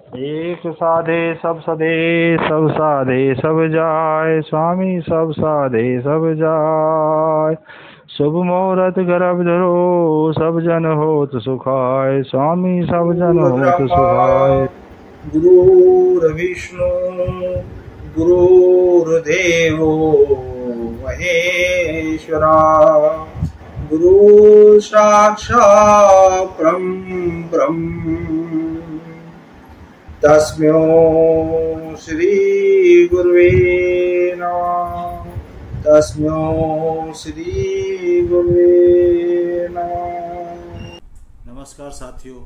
एक साधे सब सधे, सब साधे सब जाय, स्वामी सब साधे सब जाय। शुभ मुहूर्त गर्भ धरो, सब जन होत सुखाय, स्वामी सब जन होत सुखाय। गुरुर्विष्णु गुरुर्देवो महेश्वरा, गुरु साक्षात् ब्रह्म तस्मै श्री गुरुवे नमः। तस्मै श्री गुरुवे नमः। नमस्कार साथियों,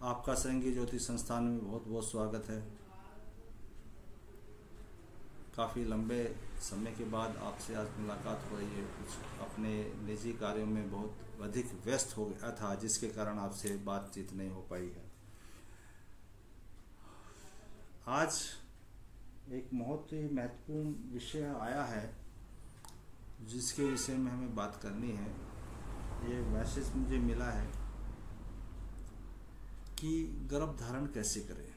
आपका संगी ज्योति संस्थान में बहुत बहुत स्वागत है। काफ़ी लंबे समय के बाद आपसे आज मुलाकात हो रही है। कुछ अपने निजी कार्यों में बहुत अधिक व्यस्त हो गया था, जिसके कारण आपसे बातचीत नहीं हो पाई है। आज एक बहुत ही महत्वपूर्ण विषय आया है, जिसके विषय में हमें बात करनी है। ये मैसेज मुझे मिला है कि गर्भ धारण कैसे करें।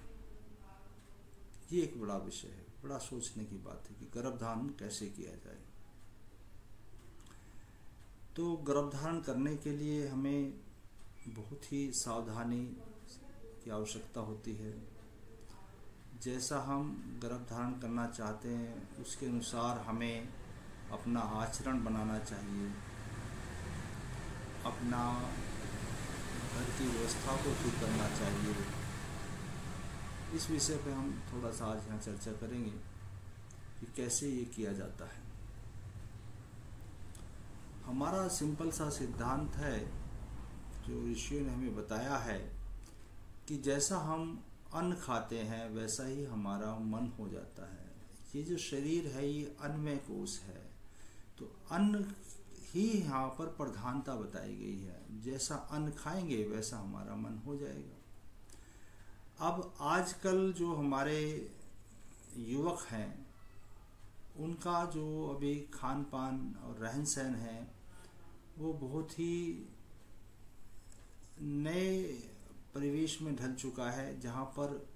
ये एक बड़ा विषय है, बड़ा सोचने की बात है कि गर्भ धारण कैसे किया जाए। तो गर्भ धारण करने के लिए हमें बहुत ही सावधानी की आवश्यकता होती है। जैसा हम गर्भ धारण करना चाहते हैं, उसके अनुसार हमें अपना आचरण बनाना चाहिए, अपना घर की व्यवस्था को ठीक करना चाहिए। इस विषय पे हम थोड़ा सा आज यहाँ चर्चा करेंगे कि कैसे ये किया जाता है। हमारा सिंपल सा सिद्धांत है जो ऋषियों ने हमें बताया है कि जैसा हम अन्न खाते हैं वैसा ही हमारा मन हो जाता है। ये जो शरीर है ये अन्नमय कोश है, तो अन्न ही यहाँ पर प्रधानता बताई गई है। जैसा अन्न खाएंगे वैसा हमारा मन हो जाएगा। अब आजकल जो हमारे युवक हैं, उनका जो अभी खान पान और रहन सहन है वो बहुत ही नए परिवेश में ढल चुका है, जहाँ पर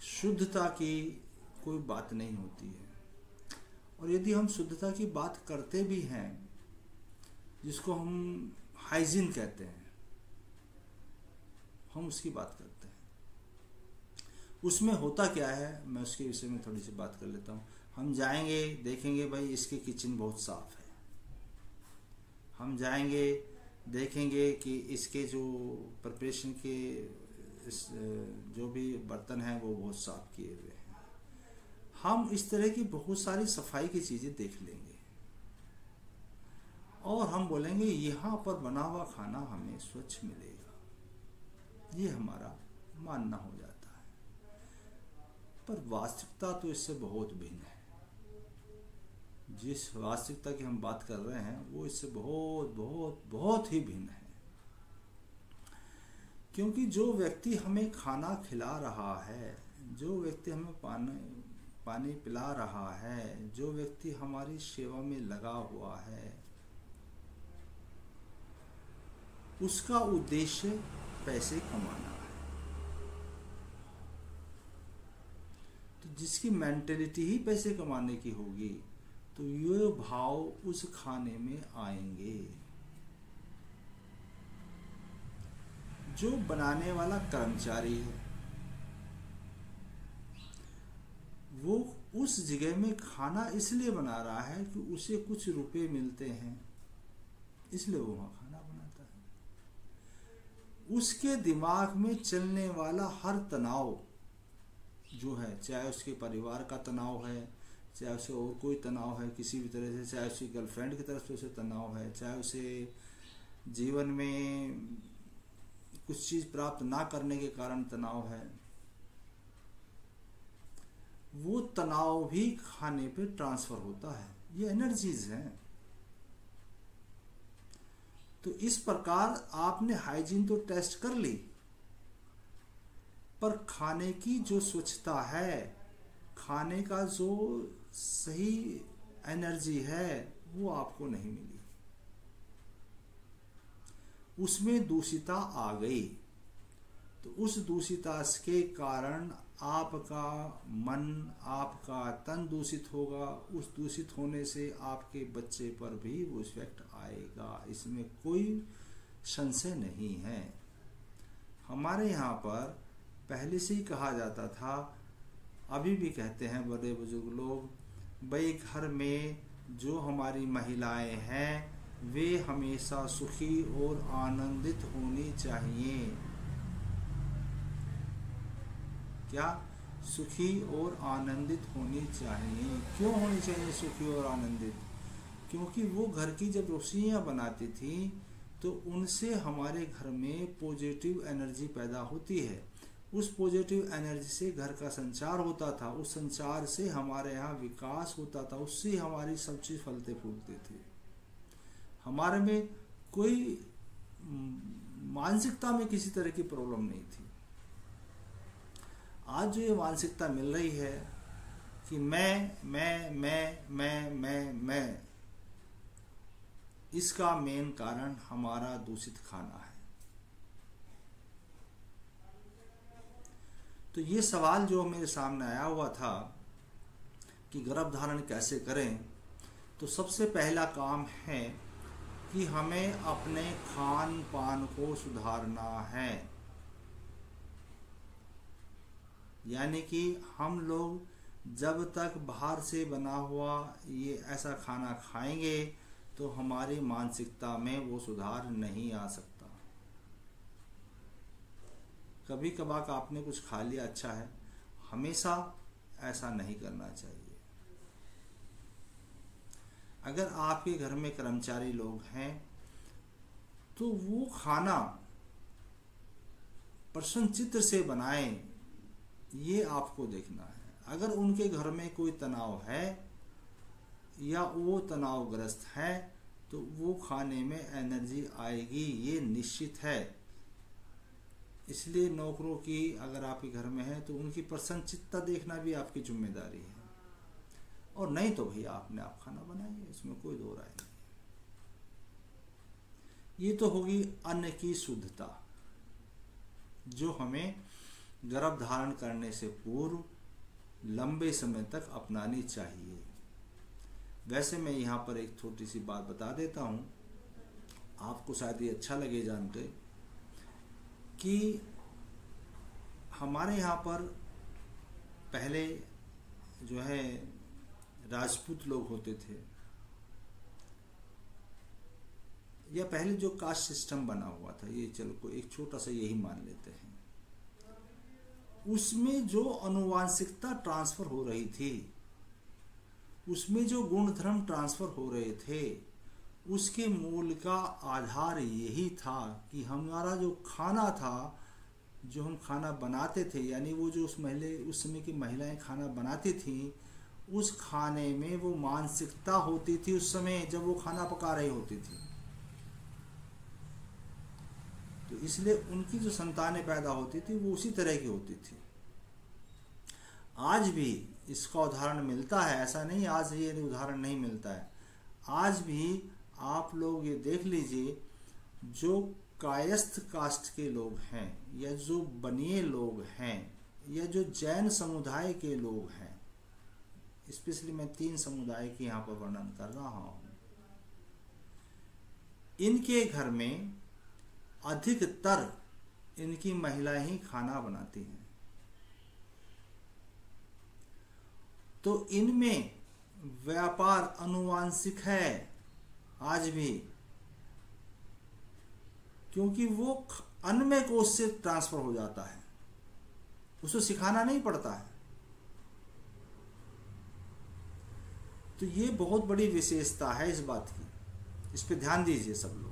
शुद्धता की कोई बात नहीं होती है। और यदि हम शुद्धता की बात करते भी हैं, जिसको हम हाइजीन कहते हैं, हम उसकी बात करते हैं। उसमें होता क्या है, मैं उसके विषय में थोड़ी सी बात कर लेता हूँ। हम जाएंगे, देखेंगे भाई इसके किचन बहुत साफ है। हम जाएंगे, देखेंगे कि इसके जो प्रिपरेशन के जो भी बर्तन हैं वो बहुत साफ किए हुए हैं। हम इस तरह की बहुत सारी सफाई की चीज़ें देख लेंगे और हम बोलेंगे यहाँ पर बना हुआ खाना हमें स्वच्छ मिलेगा। ये हमारा मानना हो जाता है, पर वास्तविकता तो इससे बहुत भिन्न है। जिस वास्तविकता की हम बात कर रहे हैं वो इससे बहुत बहुत बहुत ही भिन्न है। क्योंकि जो व्यक्ति हमें खाना खिला रहा है, जो व्यक्ति हमें पानी पिला रहा है, जो व्यक्ति हमारी सेवा में लगा हुआ है, उसका उद्देश्य पैसे कमाना है। तो जिसकी मेंटेलिटी ही पैसे कमाने की होगी, तो ये भाव उस खाने में आएंगे। जो बनाने वाला कर्मचारी है, वो उस जगह में खाना इसलिए बना रहा है कि उसे कुछ रुपए मिलते हैं, इसलिए वो वहां खाना बनाता है। उसके दिमाग में चलने वाला हर तनाव जो है, चाहे उसके परिवार का तनाव है, चाहे उसे और कोई तनाव है किसी भी तरह से, चाहे उसकी गर्लफ्रेंड की तरफ से उसे तनाव है, चाहे उसे जीवन में कुछ चीज प्राप्त ना करने के कारण तनाव है, वो तनाव भी खाने पे ट्रांसफर होता है। ये एनर्जीज हैं। तो इस प्रकार आपने हाइजीन तो टेस्ट कर ली, पर खाने की जो स्वच्छता है, खाने का जो सही एनर्जी है, वो आपको नहीं मिली। उसमें दूषिता आ गई। तो उस दूषिता के कारण आपका मन, आपका तन दूषित होगा। उस दूषित होने से आपके बच्चे पर भी वो इफेक्ट आएगा, इसमें कोई संशय नहीं है। हमारे यहाँ पर पहले से ही कहा जाता था, अभी भी कहते हैं बड़े बुजुर्ग लोग, भाई घर में जो हमारी महिलाएं हैं वे हमेशा सुखी और आनंदित होनी चाहिए। क्या? सुखी और आनंदित होनी चाहिए। क्यों होनी चाहिए सुखी और आनंदित? क्योंकि वो घर की जब रोटियां बनाती थी तो उनसे हमारे घर में पॉजिटिव एनर्जी पैदा होती है। उस पॉजिटिव एनर्जी से घर का संचार होता था, उस संचार से हमारे यहाँ विकास होता था, उससे हमारी सब चीज़ फलते फूलते थे। हमारे में कोई मानसिकता में किसी तरह की प्रॉब्लम नहीं थी। आज जो ये मानसिकता मिल रही है कि मैं, इसका मेन कारण हमारा दूषित खाना है। तो ये सवाल जो मेरे सामने आया हुआ था कि गर्भ धारण कैसे करें, तो सबसे पहला काम है कि हमें अपने खान पान को सुधारना है। यानी कि हम लोग जब तक बाहर से बना हुआ ये ऐसा खाना खाएंगे तो हमारी मानसिकता में वो सुधार नहीं आ सकता। कभी कभार आपने कुछ खा लिया अच्छा है, हमेशा ऐसा नहीं करना चाहिए। अगर आपके घर में कर्मचारी लोग हैं तो वो खाना प्रसन्न चित्त से बनाएं, ये आपको देखना है। अगर उनके घर में कोई तनाव है या वो तनावग्रस्त है तो वो खाने में एनर्जी आएगी, ये निश्चित है। इसलिए नौकरों की अगर आपके घर में है तो उनकी प्रसन्नचित्ता देखना भी आपकी जिम्मेदारी है, और नहीं तो भैया आपने आप खाना बनाइए, इसमें कोई दो राय नहीं। ये तो होगी अन्न की शुद्धता जो हमें गर्भ धारण करने से पूर्व लंबे समय तक अपनानी चाहिए। वैसे मैं यहाँ पर एक छोटी सी बात बता देता हूँ, आपको शायद ये अच्छा लगे जानकर कि हमारे यहाँ पर पहले जो है राजपूत लोग होते थे, या पहले जो कास्ट सिस्टम बना हुआ था, ये चलो को एक छोटा सा यही मान लेते हैं, उसमें जो आनुवांशिकता ट्रांसफर हो रही थी, उसमें जो गुण धर्म ट्रांसफर हो रहे थे, उसके मूल का आधार यही था कि हमारा जो खाना था, जो हम खाना बनाते थे, यानी वो जो उस समय की महिलाएं खाना बनाती थी, उस खाने में वो मानसिकता होती थी उस समय जब वो खाना पका रही होती थी। तो इसलिए उनकी जो संतानें पैदा होती थी वो उसी तरह की होती थी। आज भी इसका उदाहरण मिलता है, ऐसा नहीं आज ये उदाहरण नहीं मिलता है। आज भी आप लोग ये देख लीजिए, जो कायस्थ कास्ट के लोग हैं, या जो बनिए लोग हैं, या जो जैन समुदाय के लोग हैं, स्पेशली मैं 3 समुदाय के यहाँ पर वर्णन कर रहा हूँ, इनके घर में अधिकतर इनकी महिलाएं ही खाना बनाती हैं। तो इनमें व्यापार आनुवांशिक है आज भी, क्योंकि वो अन्नमय कोश से ट्रांसफर हो जाता है, उसको सिखाना नहीं पड़ता है। तो ये बहुत बड़ी विशेषता है इस बात की, इस पे ध्यान दीजिए सब लोग।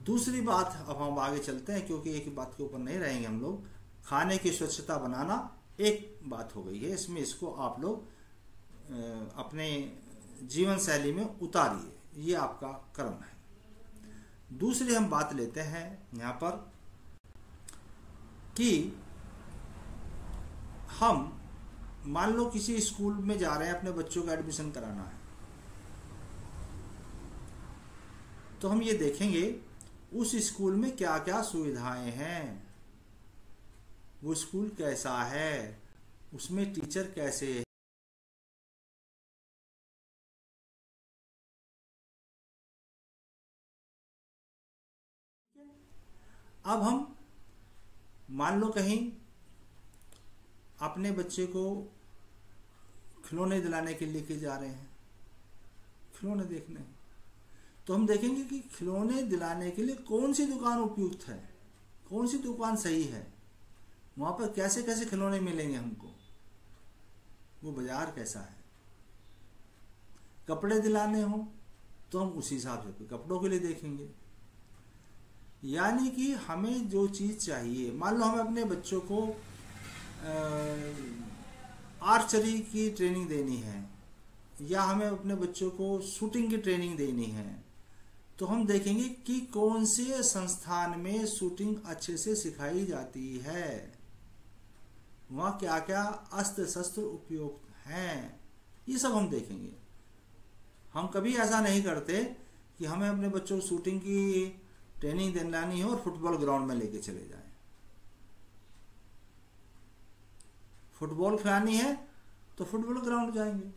दूसरी बात, अब हम आगे चलते हैं क्योंकि एक ही बात के ऊपर नहीं रहेंगे हम लोग। खाने की स्वच्छता बनाना एक बात हो गई है, इसमें इसको आप लोग अपने जीवन शैली में उतारिए, ये आपका कर्म है। दूसरी हम बात लेते हैं यहाँ पर कि हम मान लो किसी स्कूल में जा रहे हैं, अपने बच्चों का एडमिशन कराना है, तो हम ये देखेंगे उस स्कूल में क्या क्या सुविधाएं हैं, वो स्कूल कैसा है, उसमें टीचर कैसे है। अब हम मान लो कहीं अपने बच्चे को खिलौने दिलाने के लिए लेके जा रहे हैं, खिलौने देखने, तो हम देखेंगे कि खिलौने दिलाने के लिए कौन सी दुकान उपयुक्त है, कौन सी दुकान सही है, वहां पर कैसे कैसे खिलौने मिलेंगे हमको, वो बाजार कैसा है। कपड़े दिलाने हो तो हम उसी हिसाब से कपड़ों के लिए देखेंगे। यानी कि हमें जो चीज चाहिए, मान लो हमें अपने बच्चों को आर्चरी की ट्रेनिंग देनी है, या हमें अपने बच्चों को शूटिंग की ट्रेनिंग देनी है, तो हम देखेंगे कि कौन से संस्थान में शूटिंग अच्छे से सिखाई जाती है, वहां क्या क्या अस्त्र शस्त्र उपयुक्त हैं, ये सब हम देखेंगे। हम कभी ऐसा नहीं करते कि हमें अपने बच्चों को शूटिंग की ट्रेनिंग दिलानी है और फुटबॉल ग्राउंड में लेके चले जाएं। फुटबॉल खिलानी है तो फुटबॉल ग्राउंड जाएंगे।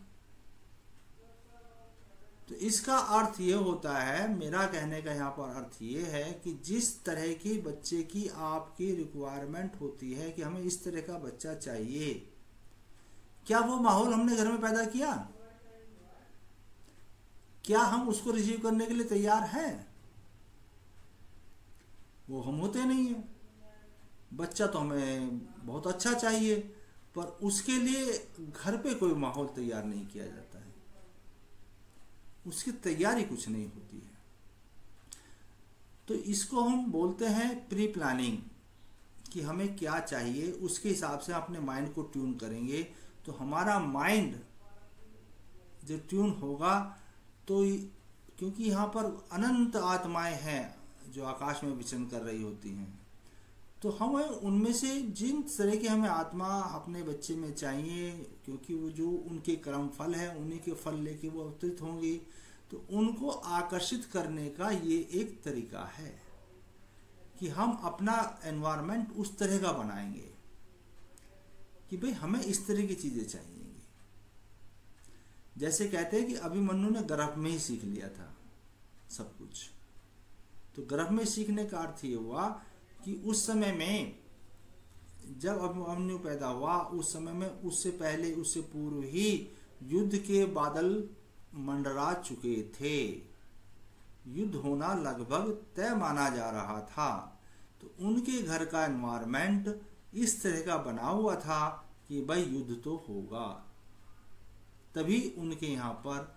तो इसका अर्थ ये होता है, मेरा कहने का यहाँ पर अर्थ ये है कि जिस तरह की बच्चे की आपकी रिक्वायरमेंट होती है कि हमें इस तरह का बच्चा चाहिए, क्या वो माहौल हमने घर में पैदा किया? क्या हम उसको रिसीव करने के लिए तैयार हैं? वो हम होते नहीं है। बच्चा तो हमें बहुत अच्छा चाहिए, पर उसके लिए घर पे कोई माहौल तैयार नहीं किया जाता है, उसकी तैयारी कुछ नहीं होती है। तो इसको हम बोलते हैं प्री प्लानिंग, कि हमें क्या चाहिए उसके हिसाब से अपने माइंड को ट्यून करेंगे। तो हमारा माइंड जब ट्यून होगा तो, क्योंकि यहाँ पर अनंत आत्माएं हैं जो आकाश में विचरण कर रही होती हैं, तो हमें उनमें से जिन तरह के हमें आत्मा अपने बच्चे में चाहिए, क्योंकि वो जो उनके कर्म फल है उन्हीं के फल लेके वो अवतरित होंगी, तो उनको आकर्षित करने का ये एक तरीका है कि हम अपना एनवायरनमेंट उस तरह का बनाएंगे कि भाई हमें इस तरह की चीजें चाहिए। जैसे कहते हैं कि अभिमन्यु ने गर्भ में ही सीख लिया था सब कुछ। तो गर्भ में सीखने का अर्थ ये हुआ कि उस समय में जब अभिमन्यु पैदा हुआ, उस समय में उससे पहले उससे पूर्व ही युद्ध के बादल मंडरा चुके थे, युद्ध होना लगभग तय माना जा रहा था। तो उनके घर का एनवायरनमेंट इस तरह का बना हुआ था कि भाई युद्ध तो होगा। तभी उनके यहाँ पर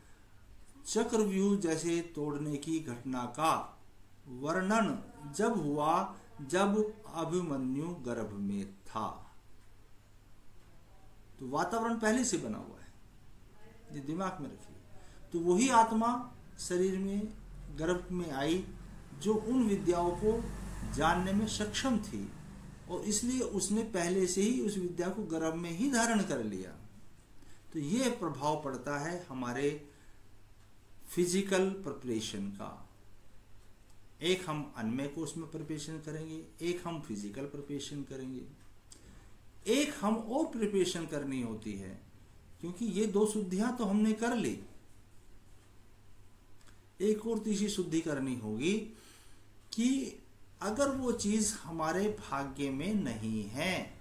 चक्रव्यूह जैसे तोड़ने की घटना का वर्णन जब हुआ जब अभिमन्यु गर्भ में था। तो वातावरण पहले से बना हुआ है, ये दिमाग में रखिए। तो वही आत्मा शरीर में गर्भ में आई जो उन विद्याओं को जानने में सक्षम थी, और इसलिए उसने पहले से ही उस विद्या को गर्भ में ही धारण कर लिया। तो ये प्रभाव पड़ता है हमारे फिजिकल प्रिपरेशन का। एक हम अन्य को उसमें प्रिपरेशन करेंगे, एक हम फिजिकल प्रिपरेशन करेंगे, एक हम और प्रिपरेशन करनी होती है, क्योंकि ये दो शुद्धियां तो हमने कर ली, एक और तीसरी शुद्धि करनी होगी कि अगर वो चीज हमारे भाग्य में नहीं है,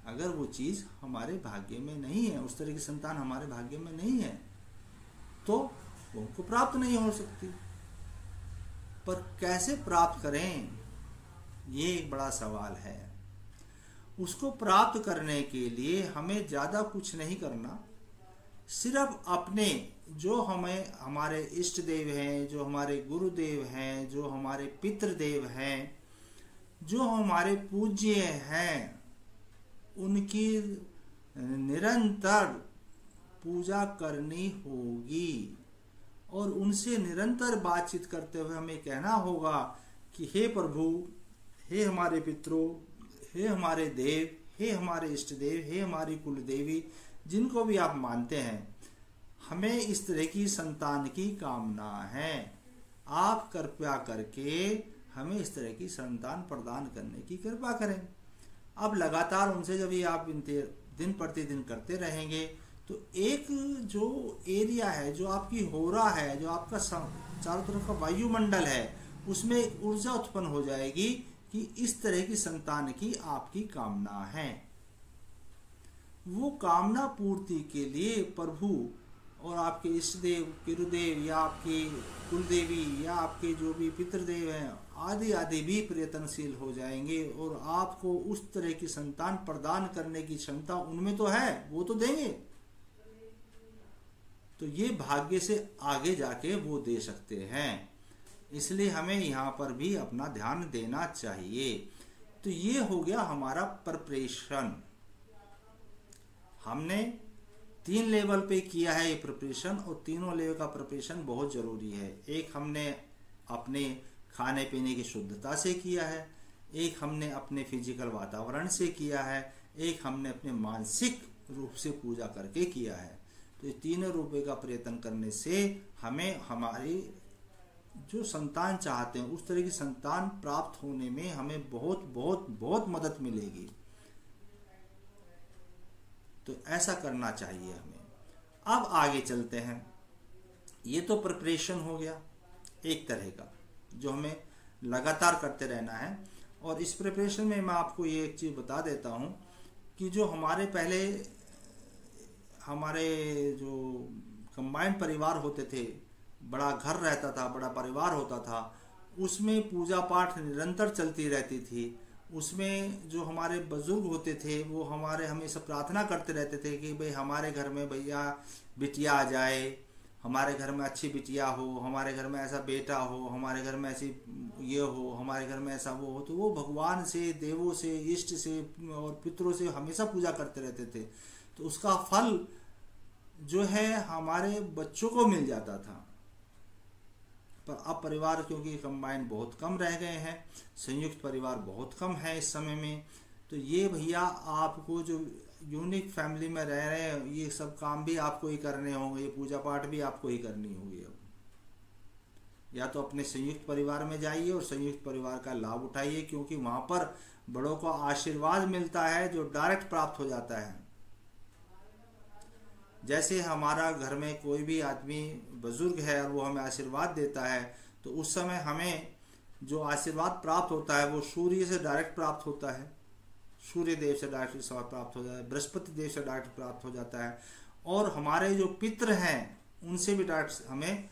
अगर वो चीज हमारे भाग्य में नहीं है, उस तरह की संतान हमारे भाग्य में नहीं है, तो वो हमको प्राप्त नहीं हो सकती। पर कैसे प्राप्त करें, ये एक बड़ा सवाल है। उसको प्राप्त करने के लिए हमें ज्यादा कुछ नहीं करना, सिर्फ अपने जो हमें हमारे इष्ट देव हैं, जो हमारे गुरुदेव हैं, जो हमारे पितृदेव हैं, जो हमारे पूज्य हैं, उनकी निरंतर पूजा करनी होगी, और उनसे निरंतर बातचीत करते हुए हमें कहना होगा कि हे प्रभु, हे हमारे पितरों, हे हमारे देव, हे हमारे इष्ट देव, हे हमारी कुल देवी, जिनको भी आप मानते हैं, हमें इस तरह की संतान की कामना है। आप कृपया करके हमें इस तरह की संतान प्रदान करने की कृपा करें। अब लगातार उनसे जब ये आप दिन प्रतिदिन करते रहेंगे तो एक जो एरिया है, जो आपकी होरा है, जो आपका चारों तरफ का वायुमंडल है, उसमें ऊर्जा उत्पन्न हो जाएगी कि इस तरह की संतान की आपकी कामना है। वो कामना पूर्ति के लिए प्रभु और आपके इष्ट देव, पितृदेव या आपकी कुलदेवी या आपके जो भी पितृदेव हैं आदि आदि भी प्रयत्नशील हो जाएंगे और आपको उस तरह की संतान प्रदान करने की क्षमता उनमें तो है, वो तो देंगे। तो ये भाग्य से आगे जाके वो दे सकते हैं, इसलिए हमें यहाँ पर भी अपना ध्यान देना चाहिए। तो ये हो गया हमारा प्रिपरेशन। हमने 3 लेवल पे किया है ये प्रिपरेशन, और तीनों लेवल का प्रिपरेशन बहुत जरूरी है। एक हमने अपने खाने पीने की शुद्धता से किया है, एक हमने अपने फिजिकल वातावरण से किया है, एक हमने अपने मानसिक रूप से पूजा करके किया है। तो ये तीनों रूपों का प्रयत्न करने से हमें हमारी जो संतान चाहते हैं उस तरह की संतान प्राप्त होने में हमें बहुत बहुत बहुत मदद मिलेगी। तो ऐसा करना चाहिए हमें। अब आगे चलते हैं। ये तो प्रिपरेशन हो गया एक तरह का, जो हमें लगातार करते रहना है। और इस प्रिपरेशन में मैं आपको ये एक चीज़ बता देता हूँ कि जो हमारे जो कंबाइंड परिवार होते थे, बड़ा घर रहता था, बड़ा परिवार होता था, उसमें पूजा पाठ निरंतर चलती रहती थी। उसमें जो हमारे बुजुर्ग होते थे वो हमारे हमेशा प्रार्थना करते रहते थे कि भाई हमारे घर में भैया बिटिया आ जाए, हमारे घर में अच्छी बिटिया हो, हमारे घर में ऐसा बेटा हो, हमारे घर में ऐसी ये हो, हमारे घर में ऐसा वो हो। तो वो भगवान से, देवों से, इष्ट से और पितरों से हमेशा पूजा करते रहते थे। तो उसका फल जो है हमारे बच्चों को मिल जाता था। पर अब परिवार क्योंकि कंबाइंड बहुत कम रह गए हैं, संयुक्त परिवार बहुत कम है इस समय में, तो ये भैया आपको जो यूनिक फैमिली में रह रहे हैं ये सब काम भी आपको ही करने होंगे, ये पूजा पाठ भी आपको ही करनी होगी। अब या तो अपने संयुक्त परिवार में जाइए और संयुक्त परिवार का लाभ उठाइए, क्योंकि वहां पर बड़ों का आशीर्वाद मिलता है जो डायरेक्ट प्राप्त हो जाता है। जैसे हमारा घर में कोई भी आदमी बुजुर्ग है और वो हमें आशीर्वाद देता है, तो उस समय हमें जो आशीर्वाद प्राप्त होता है वो सूर्य से डायरेक्ट प्राप्त होता है, सूर्य देव से डायरेक्ट प्राप्त हो जाता है, बृहस्पति देव से डायरेक्ट प्राप्त हो जाता है, और हमारे जो पितृ हैं उनसे भी डायरेक्ट हमें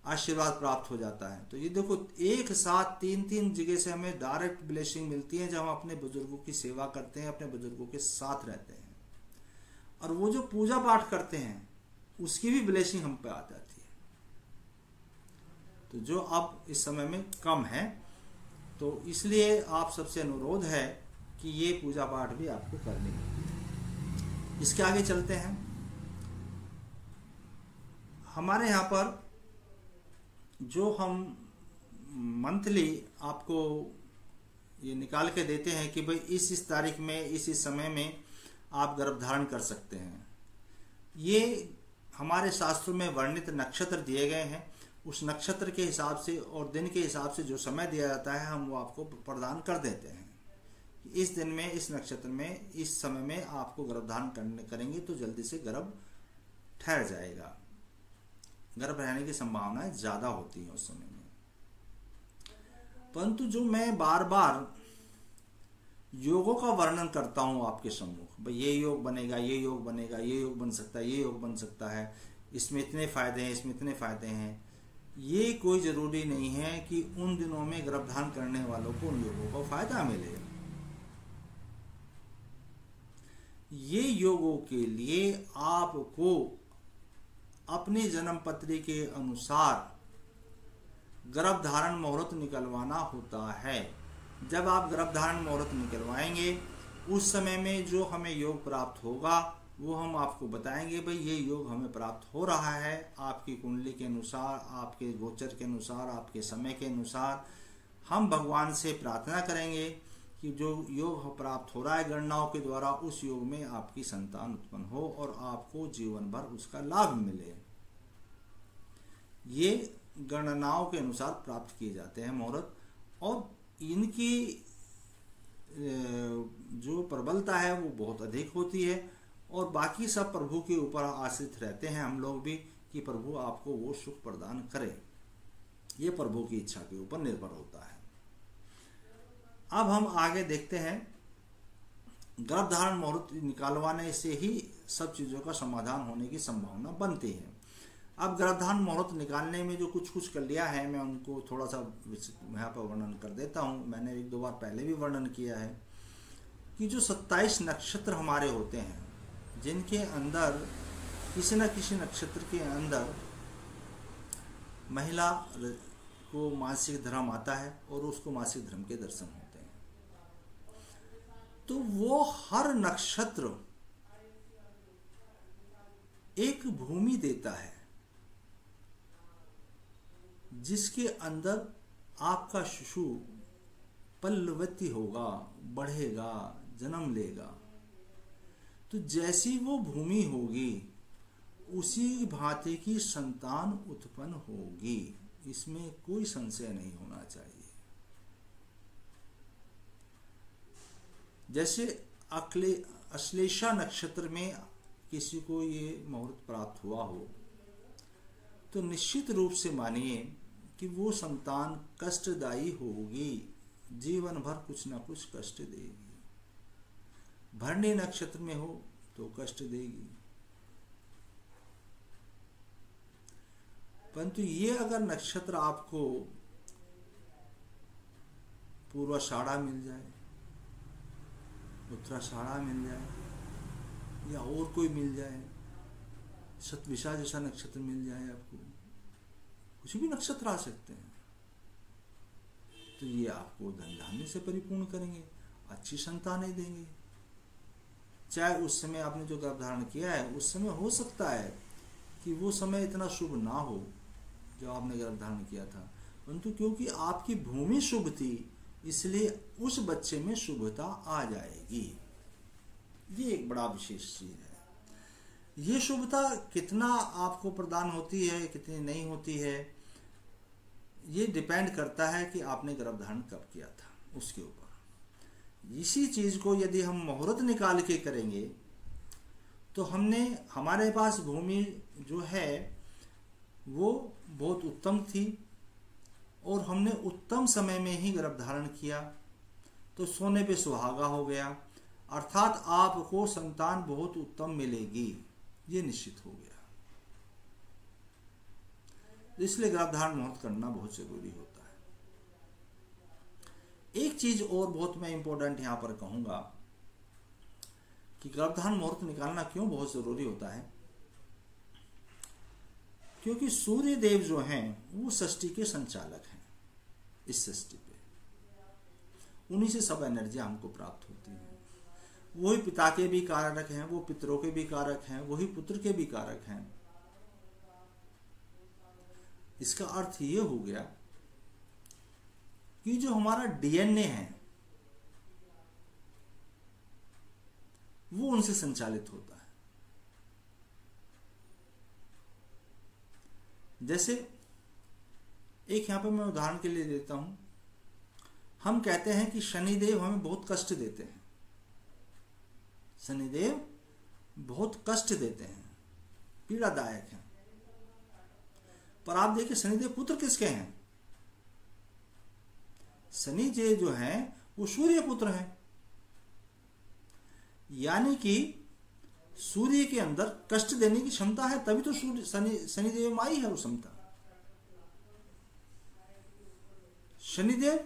आशीर्वाद प्राप्त हो जाता है। तो ये देखो एक साथ 3-3 जगह से हमें डायरेक्ट ब्लेसिंग मिलती है जब हम अपने बुजुर्गों की सेवा करते हैं, अपने बुजुर्गों के साथ रहते हैं। और वो जो पूजा पाठ करते हैं उसकी भी ब्लेसिंग हम पे आ जाती है, तो जो अब इस समय में कम है। तो इसलिए आप सबसे अनुरोध है कि ये पूजा पाठ भी आपको करनी है। इसके आगे चलते हैं। हमारे यहाँ पर जो हम मंथली आपको ये निकाल के देते हैं कि भाई इस तारीख में इस समय में आप गर्भ धारण कर सकते हैं, ये हमारे शास्त्रों में वर्णित नक्षत्र दिए गए हैं। उस नक्षत्र के हिसाब से और दिन के हिसाब से जो समय दिया जाता है हम वो आपको प्रदान कर देते हैं। इस दिन में, इस नक्षत्र में, इस समय में आपको गर्भ धारण करेंगे तो जल्दी से गर्भ ठहर जाएगा, गर्भ रहने की संभावनाएं ज्यादा होती हैं उस समय में। परंतु जो मैं बार बार योगों का वर्णन करता हूं आपके सम्मुख, भाई ये योग बनेगा, ये योग बनेगा, ये योग बन सकता है, ये योग बन सकता है, इसमें इतने फायदे हैं, इसमें इतने फायदे हैं, ये कोई जरूरी नहीं है कि उन दिनों में गर्भधारण करने वालों को उन योगों का फायदा मिले। ये योगों के लिए आपको अपनी जन्म पत्री के अनुसार गर्भ धारण मुहूर्त निकलवाना होता है। जब आप गर्भ धारण मुहूर्त निकलवाएंगे उस समय में जो हमें योग प्राप्त होगा वो हम आपको बताएंगे, भाई ये योग हमें प्राप्त हो रहा है। आपकी कुंडली के अनुसार, आपके गोचर के अनुसार, आपके समय के अनुसार हम भगवान से प्रार्थना करेंगे कि जो योग प्राप्त हो रहा है गणनाओं के द्वारा, उस योग में आपकी संतान उत्पन्न हो और आपको जीवन भर उसका लाभ मिले। ये गणनाओं के अनुसार प्राप्त किए जाते हैं मुहूर्त, और इनकी जो प्रबलता है वो बहुत अधिक होती है, और बाकी सब प्रभु के ऊपर आश्रित रहते हैं हम लोग भी कि प्रभु आपको वो सुख प्रदान करे। ये प्रभु की इच्छा के ऊपर निर्भर होता है। अब हम आगे देखते हैं, गर्भधारण मुहूर्त निकालवाने से ही सब चीज़ों का समाधान होने की संभावना बनती है। अब गर्भधारण मुहूर्त निकालने में जो कुछ कलियां हैं, मैं उनको थोड़ा सा यहाँ पर वर्णन कर देता हूँ। मैंने 1-2 बार पहले भी वर्णन किया है कि जो 27 नक्षत्र हमारे होते हैं, जिनके अंदर किसी न किसी नक्षत्र के अंदर महिला को मासिक धर्म आता है और उसको मासिक धर्म के दर्शन होते हैं। तो वो हर नक्षत्र एक भूमि देता है जिसके अंदर आपका शिशु पल्लवती होगा, बढ़ेगा, जन्म लेगा। तो जैसी वो भूमि होगी उसी भांति की संतान उत्पन्न होगी, इसमें कोई संशय नहीं होना चाहिए। जैसे अश्लेषा नक्षत्र में किसी को ये मुहूर्त प्राप्त हुआ हो तो निश्चित रूप से मानिए कि वो संतान कष्टदायी होगी, जीवन भर कुछ ना कुछ कष्ट देगी। भरणी नक्षत्र में हो तो कष्ट देगी, परंतु ये अगर नक्षत्र आपको पूर्वाषाढ़ा मिल जाए, उत्तराषाढ़ा मिल जाए, या और कोई मिल जाए, शतभिषा जैसा नक्षत्र मिल जाए, आपको कुछ भी नक्षत्र आ सकते हैं, तो ये आपको धन धान्य से परिपूर्ण करेंगे, अच्छी संतानें देंगे। चाहे उस समय आपने जो गर्भधारण किया है उस समय हो सकता है कि वो समय इतना शुभ ना हो जो आपने गर्भधारण किया था, परंतु क्योंकि आपकी भूमि शुभ थी इसलिए उस बच्चे में शुभता आ जाएगी। ये एक बड़ा विशेष चीज है। ये शुभता कितना आपको प्रदान होती है, कितनी नहीं होती है, ये डिपेंड करता है कि आपने गर्भधारण कब किया था उसके ऊपर। इसी चीज को यदि हम मुहूर्त निकाल के करेंगे तो हमारे पास भूमि जो है वो बहुत उत्तम थी और हमने उत्तम समय में ही गर्भधारण किया, तो सोने पे सुहागा हो गया, अर्थात आपको संतान बहुत उत्तम मिलेगी, ये निश्चित हो गया। इसलिए गर्भधारण मुहूर्त करना बहुत जरूरी होता है। एक चीज और बहुत मैं इंपॉर्टेंट यहां पर कहूंगा कि गर्भधारण मुहूर्त निकालना क्यों बहुत जरूरी होता है, क्योंकि सूर्य देव जो हैं वो सृष्टि के संचालक हैं। इस सृष्टि पे उन्हीं से सब एनर्जी हमको प्राप्त होती है। वही पिता के भी कारक हैं, वो पितरों के भी कारक हैं, वही पुत्र के भी कारक हैं। इसका अर्थ ये हो गया कि जो हमारा डीएनए है वो उनसे संचालित होता है। जैसे एक यहां पे मैं उदाहरण के लिए देता हूं, हम कहते हैं कि शनिदेव हमें बहुत कष्ट देते हैं, शनिदेव बहुत कष्ट देते हैं, पीड़ादायक हैं। पर आप देखिए शनिदेव पुत्र किसके हैं? शनि जी जो हैं वो सूर्य पुत्र हैं, यानी कि सूर्य के अंदर कष्ट देने की क्षमता है, तभी तो शनिदेव में आई है वो क्षमता। शनिदेव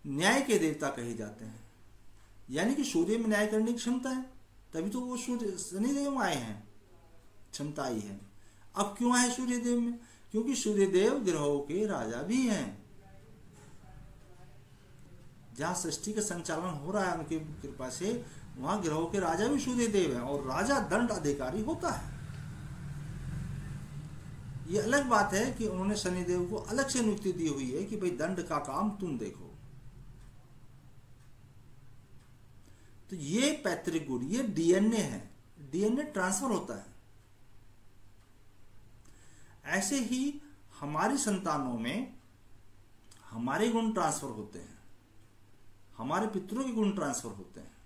न्याय के देवता कहे जाते हैं, यानी कि सूर्य में न्याय करने की क्षमता है, तभी तो वो शनिदेव में आए हैं, क्षमता आई है। अब क्यों आए सूर्यदेव में? क्योंकि सूर्यदेव ग्रहों के राजा भी हैं। जहां सृष्टि का संचालन हो रहा है उनकी कृपा से, वहां ग्रहों के राजा भी सूर्यदेव हैं, और राजा दंड अधिकारी होता है। ये अलग बात है कि उन्होंने शनिदेव को अलग से नियुक्ति दी हुई है कि भाई दंड का काम तुम देखो। तो ये पैतृक गुण, ये डीएनए है, डीएनए ट्रांसफर होता है। ऐसे ही हमारी संतानों में हमारे गुण ट्रांसफर होते हैं, हमारे पितरों के गुण ट्रांसफर होते हैं।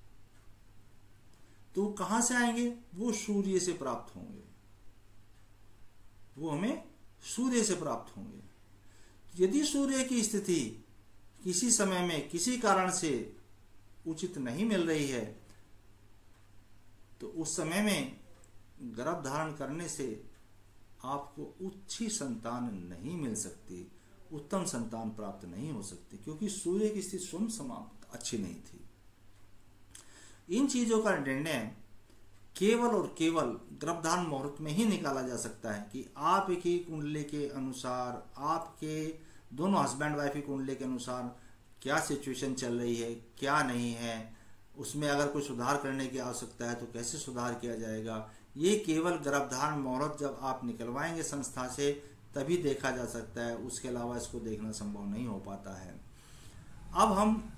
तो कहां से आएंगे? वो सूर्य से प्राप्त होंगे, वो हमें सूर्य से प्राप्त होंगे। यदि सूर्य की स्थिति किसी समय में किसी कारण से उचित नहीं मिल रही है, तो उस समय में गर्भ धारण करने से आपको अच्छी संतान नहीं मिल सकती, उत्तम संतान प्राप्त नहीं हो सकती, क्योंकि सूर्य की स्थिति स्वयं समाप्त अच्छी नहीं थी। इन चीजों का निर्णय केवल और केवल गर्भधारण मुहूर्त में ही निकाला जा सकता है कि आप की कुंडली के अनुसार, आपके दोनों हस्बैंड वाइफ की कुंडली के अनुसार क्या सिचुएशन चल रही है, क्या नहीं है, उसमें अगर कोई सुधार करने की आवश्यकता है तो कैसे सुधार किया जाएगा। ये केवल गर्भधारण मुहूर्त जब आप निकलवाएंगे संस्था से तभी देखा जा सकता है, उसके अलावा इसको देखना संभव नहीं हो पाता है। अब हम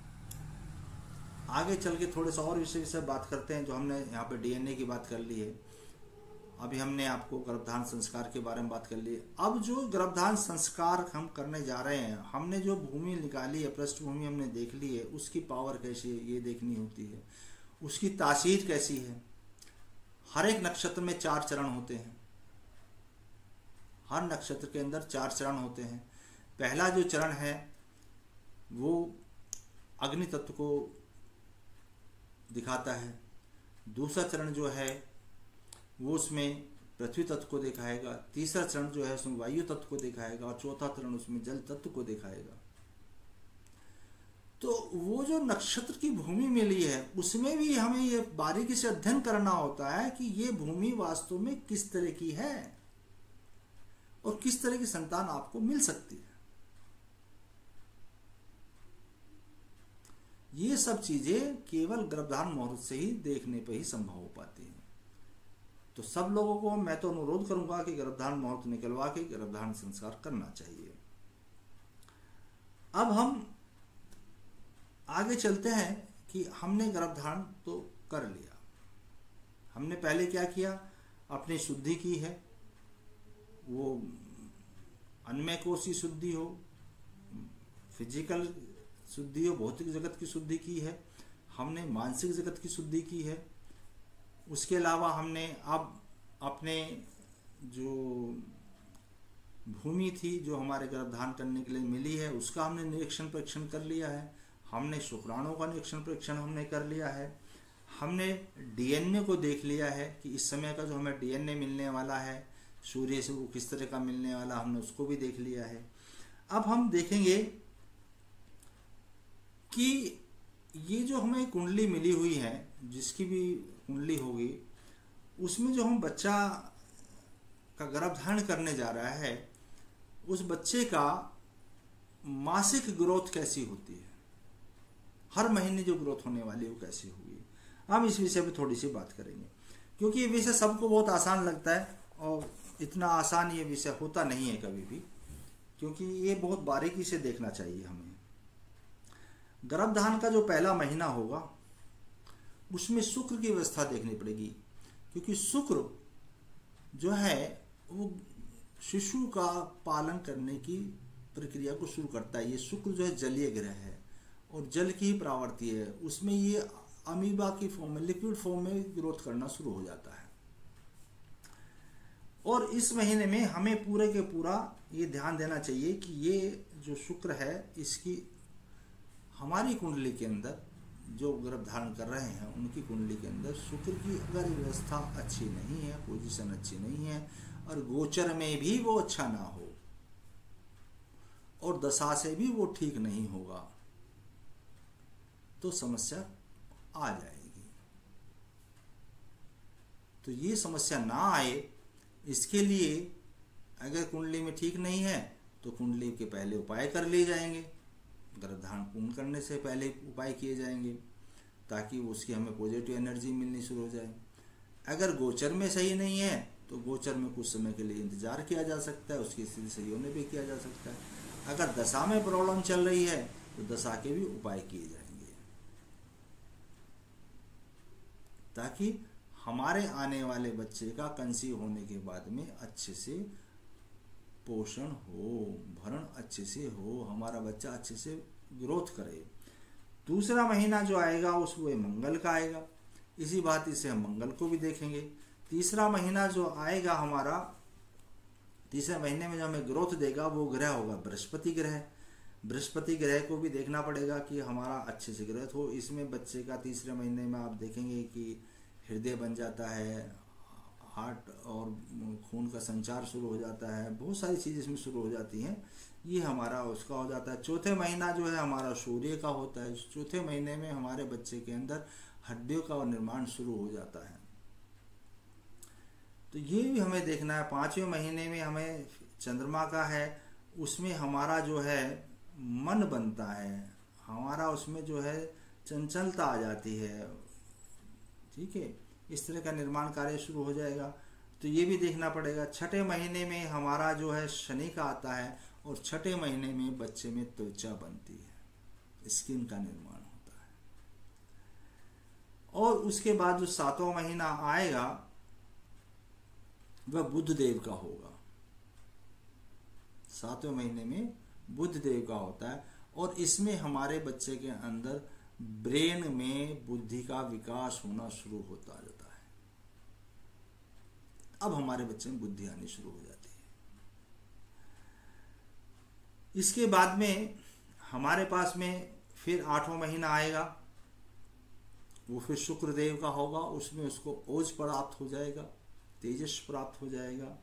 आगे चल के थोड़े सा और विषय से बात करते हैं। जो हमने यहाँ पे डीएनए की बात कर ली है, अभी हमने आपको गर्भधारण संस्कार के बारे में बात कर ली है। अब जो गर्भधारण संस्कार हम करने जा रहे हैं, हमने जो भूमि निकाली है, पृष्ठभूमि हमने देख ली है, उसकी पावर कैसी है ये देखनी होती है, उसकी तासीर कैसी है। हर एक नक्षत्र में 4 चरण होते हैं, हर नक्षत्र के अंदर 4 चरण होते हैं। पहला जो चरण है वो अग्नि तत्व को दिखाता है, दूसरा चरण जो है वो उसमें पृथ्वी तत्व को दिखाएगा, तीसरा चरण जो है उसमें वायु तत्व को दिखाएगा और चौथा चरण उसमें जल तत्व को दिखाएगा। तो वो जो नक्षत्र की भूमि मिली है उसमें भी हमें ये बारीकी से अध्ययन करना होता है कि ये भूमि वास्तव में किस तरह की है और किस तरह की संतान आपको मिल सकती है। ये सब चीजें केवल गर्भधारण मुहूर्त से ही देखने पर ही संभव हो पाती है। तो सब लोगों को मैं तो अनुरोध करूंगा कि गर्भधारण मुहूर्त निकलवा के गर्भधारण संस्कार करना चाहिए। अब हम आगे चलते हैं कि हमने गर्भधारण तो कर लिया, हमने पहले क्या किया, अपनी शुद्धि की है, वो अन्नमय कोश की शुद्धि हो, फिजिकल शुद्धि हो, भौतिक जगत की शुद्धि की है, हमने मानसिक जगत की शुद्धि की है। उसके अलावा हमने अब अपने जो भूमि थी जो हमारे गर्भधारण करने के लिए मिली है उसका हमने निरीक्षण परीक्षण कर लिया है, हमने शुक्राणुओं का निरीक्षण परीक्षण हमने कर लिया है, हमने डीएनए को देख लिया है कि इस समय का जो हमें डीएनए मिलने वाला है सूर्य से वो किस तरह का मिलने वाला, हमने उसको भी देख लिया है। अब हम देखेंगे कि ये जो हमें कुंडली मिली हुई है, जिसकी भी कुंडली होगी, उसमें जो हम बच्चा का गर्भधारण करने जा रहा है उस बच्चे का मासिक ग्रोथ कैसी होती है, हर महीने जो ग्रोथ होने वाली है वो कैसी होगी। हम इस विषय पे थोड़ी सी बात करेंगे, क्योंकि ये विषय सबको बहुत आसान लगता है और इतना आसान ये विषय होता नहीं है कभी भी, क्योंकि ये बहुत बारीकी से देखना चाहिए हमें। गर्भधारण का जो पहला महीना होगा उसमें शुक्र की व्यवस्था देखनी पड़ेगी, क्योंकि शुक्र जो है वो शिशु का पालन करने की प्रक्रिया को शुरू करता है। ये शुक्र जो है जलीय ग्रह है और जल की ही प्रावर्ती है, उसमें ये अमीबा की फॉर्म में, लिक्विड फॉर्म में ग्रोथ करना शुरू हो जाता है। और इस महीने में हमें पूरे के पूरा ये ध्यान देना चाहिए कि ये जो शुक्र है इसकी हमारी कुंडली के अंदर जो गर्भधारण कर रहे हैं उनकी कुंडली के अंदर शुक्र की अगर व्यवस्था अच्छी नहीं है, पोजीशन अच्छी नहीं है और गोचर में भी वो अच्छा ना हो और दशा से भी वो ठीक नहीं होगा तो समस्या आ जाएगी। तो ये समस्या ना आए इसके लिए अगर कुंडली में ठीक नहीं है तो कुंडली के पहले उपाय कर लिए जाएंगे, गर्भधारण पूर्ण करने से पहले उपाय किए जाएंगे ताकि उसकी हमें पॉजिटिव एनर्जी मिलनी शुरू हो जाए। अगर गोचर में सही नहीं है तो गोचर में कुछ समय के लिए इंतजार किया जा सकता है, उसकी स्थिति सही होने पे किया जा सकता है। अगर दशा में प्रॉब्लम चल रही है तो दशा के भी उपाय किए जाएंगे ताकि हमारे आने वाले बच्चे का कंसीव होने के बाद में अच्छे से पोषण हो, भरण अच्छे से हो, हमारा बच्चा अच्छे से ग्रोथ करे। दूसरा महीना जो आएगा उसमें मंगल का आएगा, इसी बात से हम मंगल को भी देखेंगे। तीसरा महीना जो आएगा हमारा, तीसरे महीने में जो हमें ग्रोथ देगा वो ग्रह होगा बृहस्पति ग्रह। बृहस्पति ग्रह को भी देखना पड़ेगा कि हमारा अच्छे से ग्रोथ हो। इसमें बच्चे का तीसरे महीने में आप देखेंगे कि हृदय बन जाता है, हार्ट और खून का संचार शुरू हो जाता है, बहुत सारी चीज़ इसमें शुरू हो जाती हैं। ये हमारा उसका हो जाता है। चौथे महीना जो है हमारा सूर्य का होता है। चौथे महीने में हमारे बच्चे के अंदर हड्डियों का निर्माण शुरू हो जाता है, तो ये भी हमें देखना है। पांचवें महीने में हमें चंद्रमा का है, उसमें हमारा जो है मन बनता है, हमारा उसमें जो है चंचलता आ जाती है, ठीक है, इस तरह का निर्माण कार्य शुरू हो जाएगा, तो ये भी देखना पड़ेगा। छठे महीने में हमारा जो है शनि का आता है, और छठे महीने में बच्चे में त्वचा बनती है, स्किन का निर्माण होता है। और उसके बाद जो सातवां महीना आएगा वह बुध देव का होगा। सातवें महीने में बुध देव का होता है, और इसमें हमारे बच्चे के अंदर ब्रेन में बुद्धि का विकास होना शुरू होता जाता है। अब हमारे बच्चे में बुद्धि आनी शुरू हो जाती है। इसके बाद में हमारे पास में फिर आठवां महीना आएगा, वो फिर शुक्र देव का होगा। उसमें उसको ओज प्राप्त हो जाएगा, तेजस प्राप्त हो जाएगा,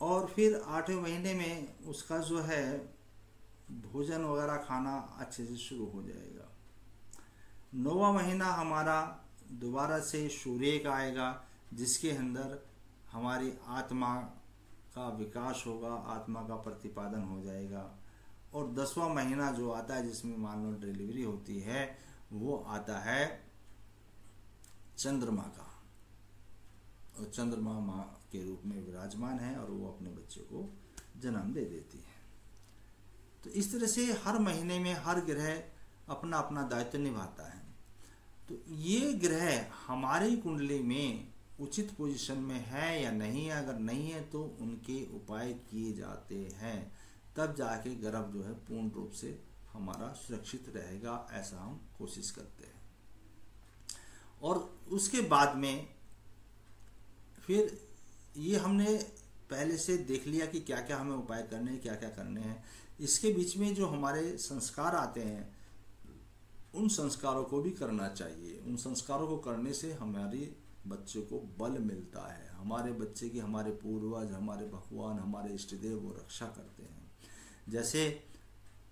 और फिर आठवें महीने में उसका जो है भोजन वगैरह खाना अच्छे से शुरू हो जाएगा। नौवां महीना हमारा दोबारा से सूर्य का आएगा, जिसके अंदर हमारी आत्मा का विकास होगा, आत्मा का प्रतिपादन हो जाएगा। और 10वां महीना जो आता है जिसमें मान लो डिलीवरी होती है, वो आता है चंद्रमा का, और चंद्रमा माँ के रूप में विराजमान है और वो अपने बच्चे को जन्म दे देती है। तो इस तरह से हर महीने में हर ग्रह अपना अपना दायित्व निभाता है। तो ये ग्रह हमारी कुंडली में उचित पोजीशन में है या नहीं है, अगर नहीं है तो उनके उपाय किए जाते हैं, तब जाके गर्भ जो है पूर्ण रूप से हमारा सुरक्षित रहेगा, ऐसा हम कोशिश करते हैं। और उसके बाद में फिर ये हमने पहले से देख लिया कि क्या क्या हमें उपाय करने हैं, क्या क्या करने हैं। इसके बीच में जो हमारे संस्कार आते हैं, उन संस्कारों को भी करना चाहिए। उन संस्कारों को करने से हमारे बच्चे को बल मिलता है। हमारे बच्चे की हमारे पूर्वज, हमारे भगवान, हमारे इष्ट देव वो रक्षा करते हैं। जैसे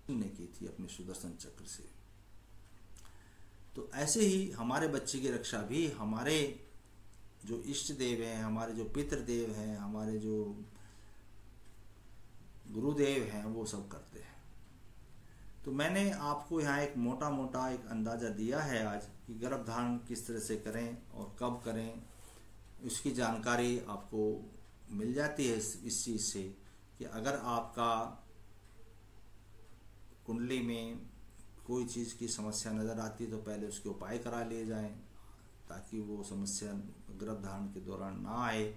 ने की थी अपने सुदर्शन चक्र से, तो ऐसे ही हमारे बच्चे की रक्षा भी हमारे जो इष्ट देव हैं, हमारे जो पितृदेव हैं, हमारे जो गुरुदेव हैं, वो सब करते हैं। तो मैंने आपको यहाँ एक मोटा मोटा एक अंदाज़ा दिया है आज कि गर्भधारण किस तरह से करें और कब करें, इसकी जानकारी आपको मिल जाती है इस चीज़ से कि अगर आपका कुंडली में कोई चीज़ की समस्या नज़र आती है तो पहले उसके उपाय करा लिए जाएं, ताकि वो समस्या गर्भधारण के दौरान ना आए।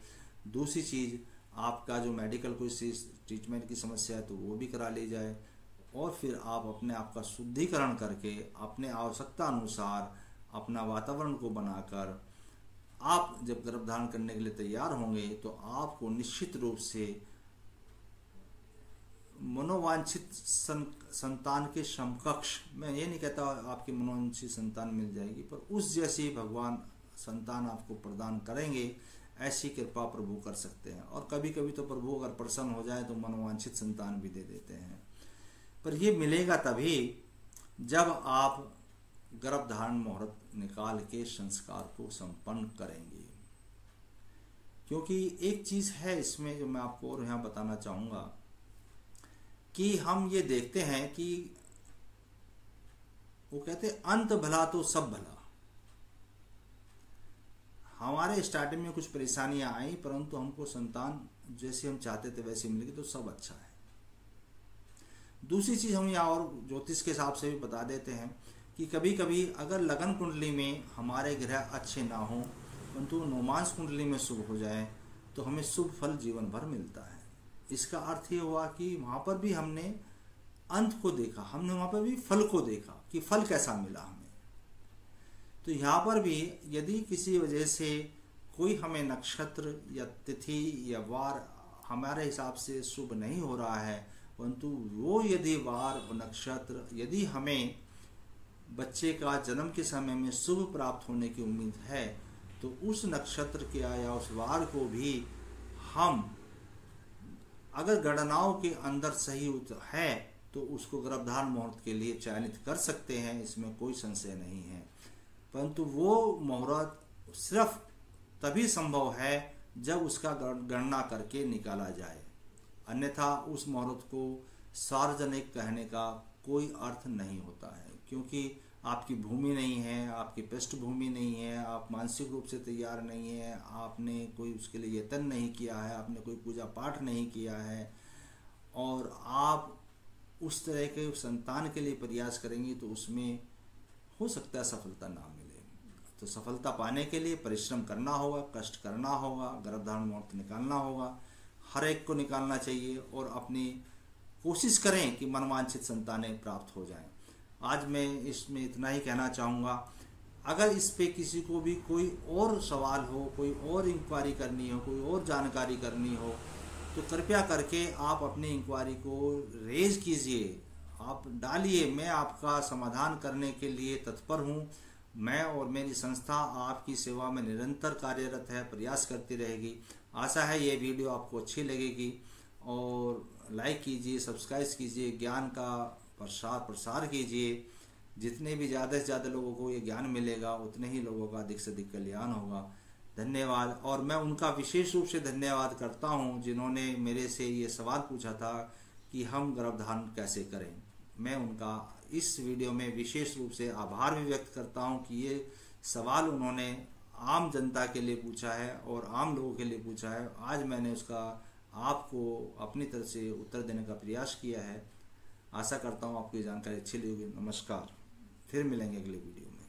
दूसरी चीज़, आपका जो मेडिकल कोई ट्रीटमेंट की समस्या है तो वो भी करा ली जाए, और फिर आप अपने आप का शुद्धिकरण करके अपने आवश्यकता अनुसार अपना वातावरण को बनाकर आप जब गर्भधारण करने के लिए तैयार होंगे तो आपको निश्चित रूप से मनोवांछित संतान के समकक्ष, मैं ये नहीं कहता आपकी मनोवांछित संतान मिल जाएगी, पर उस जैसी भगवान संतान आपको प्रदान करेंगे, ऐसी कृपा प्रभु कर सकते हैं। और कभी कभी तो प्रभु अगर प्रसन्न हो जाए तो मनोवांछित संतान भी दे देते हैं। पर ये मिलेगा तभी जब आप गर्भधारण मुहूर्त निकाल के संस्कार को संपन्न करेंगे। क्योंकि एक चीज़ है इसमें जो मैं आपको और यहाँ बताना चाहूँगा कि हम ये देखते हैं कि वो कहते हैं अंत भला तो सब भला। हमारे स्टार्टिंग में कुछ परेशानियां आई, परंतु हमको संतान जैसे हम चाहते थे वैसे मिलेगी तो सब अच्छा है। दूसरी चीज हम यहाँ और ज्योतिष के हिसाब से भी बता देते हैं कि कभी कभी अगर लगन कुंडली में हमारे ग्रह अच्छे ना हो, परंतु नौमांस कुंडली में शुभ हो जाए, तो हमें शुभ फल जीवन भर मिलता है। इसका अर्थ ये हुआ कि वहाँ पर भी हमने अंत को देखा, हमने वहाँ पर भी फल को देखा कि फल कैसा मिला हमें। तो यहाँ पर भी यदि किसी वजह से कोई हमें नक्षत्र या तिथि या वार हमारे हिसाब से शुभ नहीं हो रहा है, परंतु वो यदि वार और नक्षत्र यदि हमें बच्चे का जन्म के समय में शुभ प्राप्त होने की उम्मीद है, तो उस नक्षत्र के या उस वार को भी हम अगर गणनाओं के अंदर सही है तो उसको गर्भधारण मुहूर्त के लिए चयनित कर सकते हैं, इसमें कोई संशय नहीं है। परंतु वो मुहूर्त सिर्फ तभी संभव है जब उसका गणना करके निकाला जाए, अन्यथा उस मुहूर्त को सार्वजनिक कहने का कोई अर्थ नहीं होता है, क्योंकि आपकी भूमि नहीं है, आपकी पृष्ठभूमि नहीं है, आप मानसिक रूप से तैयार नहीं है, आपने कोई उसके लिए यत्न नहीं किया है, आपने कोई पूजा पाठ नहीं किया है, और आप उस तरह के संतान के लिए प्रयास करेंगे तो उसमें हो सकता है सफलता ना मिले। तो सफलता पाने के लिए परिश्रम करना होगा, कष्ट करना होगा, गर्भधारण मुहूर्त निकालना होगा, हर एक को निकालना चाहिए और अपनी कोशिश करें कि मनवांछित संतानें प्राप्त हो जाएं। आज मैं इसमें इतना ही कहना चाहूँगा। अगर इस पे किसी को भी कोई और सवाल हो, कोई और इंक्वायरी करनी हो, कोई और जानकारी करनी हो, तो कृपया करके आप अपनी इंक्वायरी को रेज कीजिए, आप डालिए। मैं आपका समाधान करने के लिए तत्पर हूँ। मैं और मेरी संस्था आपकी सेवा में निरंतर कार्यरत है, प्रयास करती रहेगी। आशा है ये वीडियो आपको अच्छी लगेगी और लाइक कीजिए, सब्सक्राइब कीजिए, ज्ञान का प्रसार कीजिए। जितने भी ज़्यादा से ज़्यादा लोगों को ये ज्ञान मिलेगा उतने ही लोगों का अधिक से अधिक कल्याण होगा। धन्यवाद। और मैं उनका विशेष रूप से धन्यवाद करता हूँ जिन्होंने मेरे से ये सवाल पूछा था कि हम गर्भधारण कैसे करें। मैं उनका इस वीडियो में विशेष रूप से आभार भी व्यक्त करता हूँ कि ये सवाल उन्होंने आम जनता के लिए पूछा है और आम लोगों के लिए पूछा है। आज मैंने उसका आपको अपनी तरफ से उत्तर देने का प्रयास किया है। आशा करता हूँ आपकी जानकारी अच्छी लगी। नमस्कार, फिर मिलेंगे अगले वीडियो में।